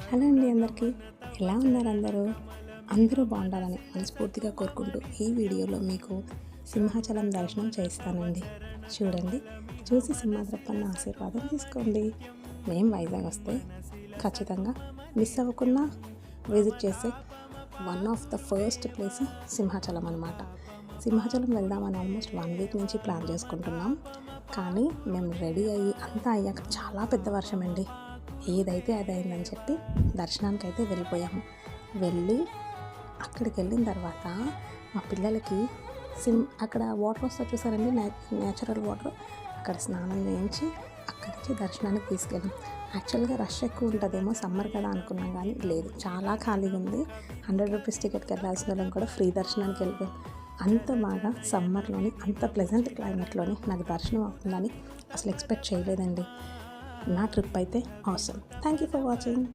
Hello అండి, అందరికీ ఎలా ఉన్నారు? అందరూ బాగుండాలని మనస్ఫూర్తిగా కోరుకుంటూ ఈ వీడియోలో మీకు సింహాచలం దర్శనం చేస్తానండి. చూడండి, చూసి సింహాద్రప్పన్న ఆశీర్వాదం తీసుకోండి. మేము వైజాగ్ వస్తే ఖచ్చితంగా మిస్ అవ్వకుండా విజిట్ చేసే one of the first place Simhachalam అనమాట. సింహాచలం వెళ్దామని ఆల్మోస్ట్ 1 వీక్ నుంచి ప్లాన్ చేసుకుంటున్నాం. కానీ మేము రెడీ అంతా అయ్యాక చాలా పెద్ద వర్షం అండి. ఏదైతే అది అయిందని చెప్పి దర్శనానికి అయితే వెళ్ళి అక్కడికి వెళ్ళిన తర్వాత మా పిల్లలకి అక్కడ వాటర్ వస్తే చూసారండి, నేచురల్ వాటర్, అక్కడ స్నానం చేయించి అక్కడి నుంచి దర్శనానికి తీసుకెళ్ళాం. యాక్చువల్గా రష్ ఎక్కువ ఉంటుందేమో, సమ్మర్ కదా అనుకున్నాం, కానీ లేదు, చాలా ఖాళీగా ఉంది. 100 రూపీస్ టికెట్కి వెళ్ళాల్సిన వాళ్ళం కూడా ఫ్రీ దర్శనానికి వెళ్ళిపోయాం. అంత బాగా సమ్మర్లోని అంత ప్లెజెంట్ క్లైమేట్లోని నాకు దర్శనం అవుతుందని అసలు ఎక్స్పెక్ట్ చేయలేదండి. నా ట్రిప్ అయితే awesome. Thank you for watching.